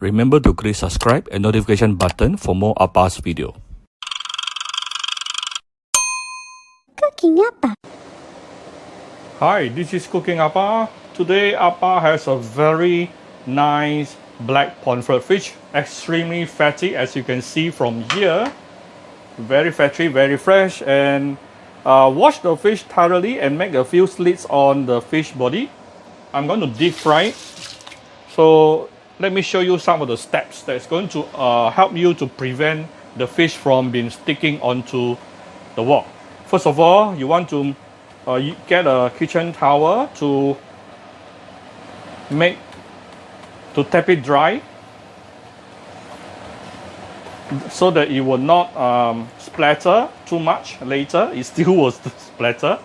Remember to click subscribe and notification button for more Appa's video. Cooking Appa. Hi, this is Cooking Appa. Today Appa has a very nice black pomfret fish, extremely fatty as you can see from here. Very fatty, very fresh, and wash the fish thoroughly and make a few slits on the fish body. I'm going to deep fry it. So let me show you some of the steps that's going to help you to prevent the fish from being sticking onto the wok. First of all, you want to get a kitchen towel to tap it dry so that it will not splatter too much later. It still will splatter.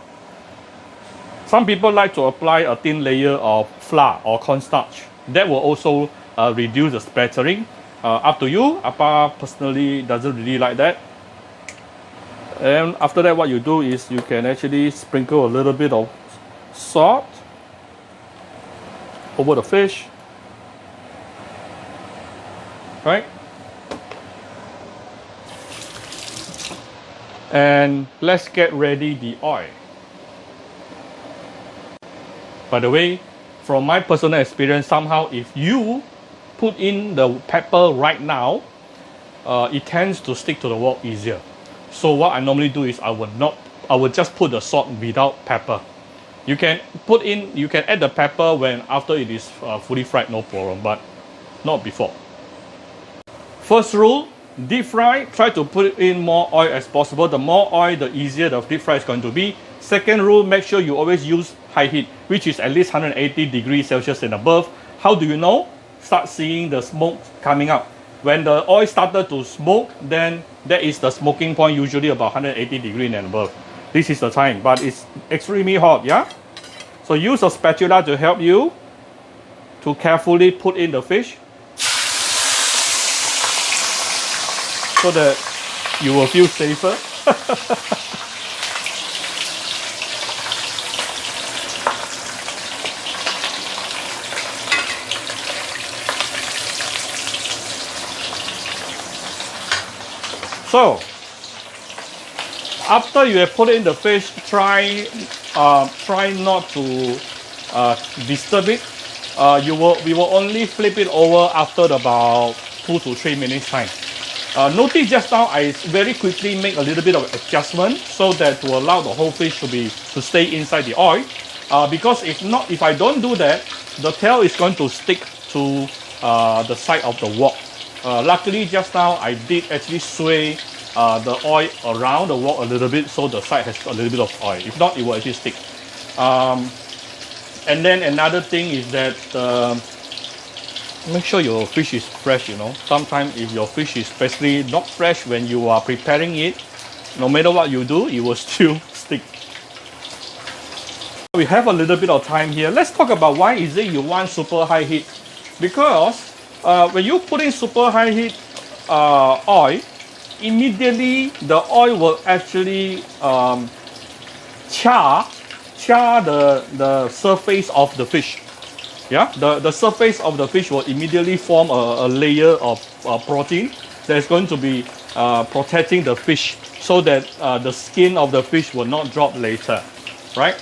Some people like to apply a thin layer of flour or cornstarch. That will also reduce the splattering. Up to you. Appa personally doesn't really like that. And after that, what you do is you can actually sprinkle a little bit of salt over the fish. Right? And let's get ready the oil. By the way, from my personal experience, somehow if you put in the pepper right now, it tends to stick to the wok easier. So what I normally do is I would just put the salt without pepper. You can add the pepper when after it is fully fried, no problem, but not before. First rule, deep fry, try to put in more oil as possible. The more oil, the easier the deep fry is going to be. Second rule, make sure you always use high heat, which is at least 180 degrees Celsius and above. How do you know? Start seeing the smoke coming up. When the oil started to smoke, then that is the smoking point, usually about 180 degrees and above. This is the time, but it's extremely hot, yeah? So use a spatula to help you to carefully put in the fish so that you will feel safer. So, after you have put in the fish, try not to disturb it. We will only flip it over after about 2 to 3 minutes time. Notice just now I very quickly make a little bit of adjustment so that to allow the whole fish to stay inside the oil. Because if I don't do that, the tail is going to stick to the side of the wok. Luckily, just now I did actually sway the oil around the wok a little bit so the side has a little bit of oil. If not, it will actually stick. And then another thing is that make sure your fish is fresh, you know. Sometimes if your fish is especially not fresh when you are preparing it, no matter what you do, it will still stick. We have a little bit of time here. Let's talk about why is it you want super high heat. Because when you put in super high heat oil, immediately the oil will actually char the surface of the fish. Yeah, the surface of the fish will immediately form a layer of protein that's going to be protecting the fish so that the skin of the fish will not drop later, right?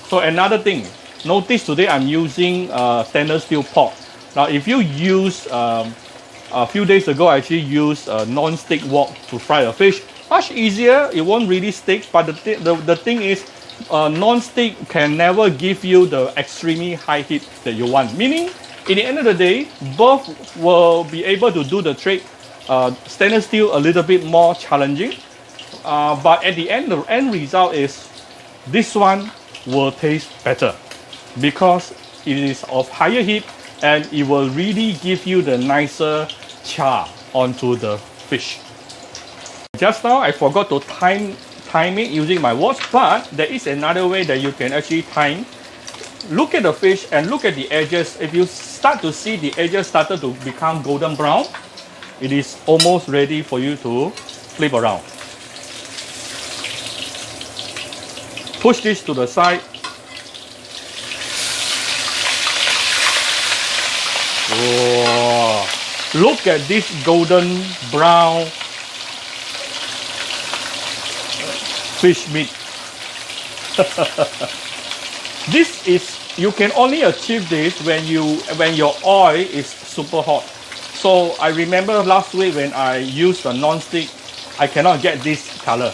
So another thing, notice today I'm using stainless steel pot. Now, if you use, a few days ago, I actually used a non-stick wok to fry a fish. Much easier, it won't really stick, but the thing is, non-stick can never give you the extremely high heat that you want. Meaning, in the end of the day, both will be able to do the trick. Stainless steel a little bit more challenging, but at the end, the end result is this one will taste better because it is of higher heat and it will really give you the nicer char onto the fish. Just now I forgot to time it using my watch, but there is another way that you can actually time. Look at the fish and look at the edges. If you start to see the edges started to become golden brown, it is almost ready for you to flip around. Push this to the side. Whoa. Look at this golden brown fish meat. This is, you can only achieve this when your oil is super hot. So I remember last week when I used the non-stick, I cannot get this color.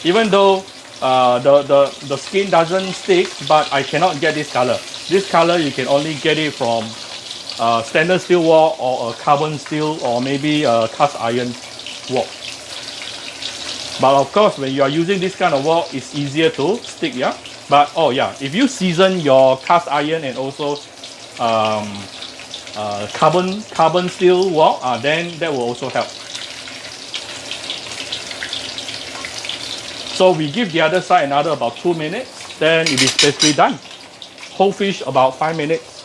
Even though the skin doesn't stick, but I cannot get this color. This color you can only get it from stainless steel wok or a carbon steel or maybe a cast iron wok. But of course, when you are using this kind of wok, it's easier to stick, yeah. But oh yeah, if you season your cast iron and also carbon steel wok, then that will also help. So we give the other side another about 2 minutes, then it is basically done. Whole fish about 5 minutes.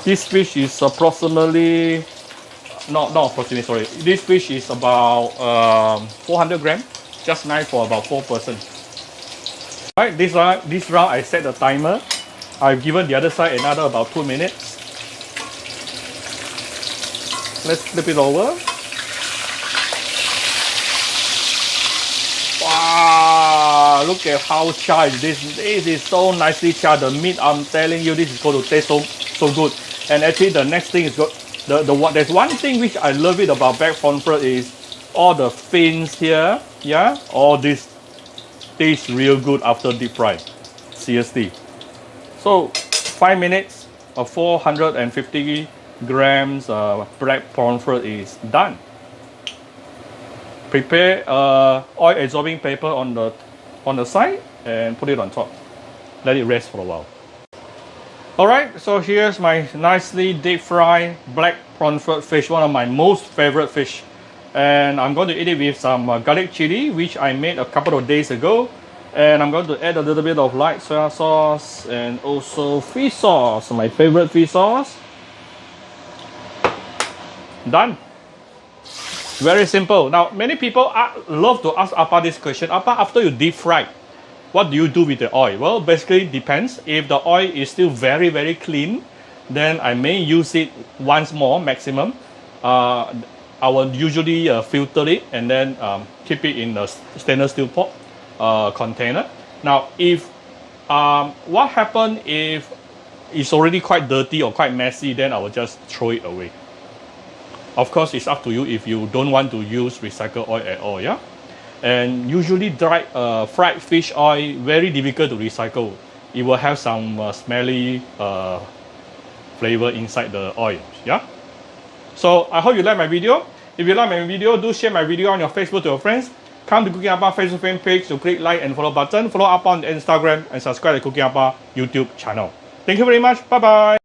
This fish is approximately, not approximately, sorry. This fish is about 400 grams, just nice for about 4 persons. Right, this round I set the timer. I've given the other side another about 2 minutes. Let's flip it over. Wow, look at how charred this. This is so nicely charred. The meat, I'm telling you, this is going to taste so good. And actually, the next thing is good. There's one thing which I love it about black pomfret is all the fins here. Yeah, all this tastes real good after deep fry. Seriously. So 5 minutes of 450 grams black pomfret is done. Prepare oil absorbing paper on the side and put it on top. Let it rest for a while. Alright, so here's my nicely deep fried black pomfret fish, one of my most favorite fish. And I'm going to eat it with some garlic chili, which I made a couple of days ago. And I'm going to add a little bit of light soy sauce and also fish sauce, my favorite fish sauce. Done. Very simple. Now, many people love to ask Appa this question. Appa, after you deep fry, what do you do with the oil? Well, basically it depends. If the oil is still very, very clean, then I may use it once more, maximum. I will usually filter it and then keep it in a stainless steel pot container. Now, if what happens if it's already quite dirty or quite messy, then I will just throw it away. Of course, it's up to you if you don't want to use recycled oil at all, yeah? And usually dried fried fish oil, very difficult to recycle. It will have some smelly flavor inside the oil, yeah? So I hope you like my video. If you like my video, do share my video on your Facebook to your friends. Come to Cooking Appa Facebook fan page to click like and follow button. Follow Appa on Instagram and subscribe to Cooking Appa YouTube channel. Thank you very much. Bye-bye.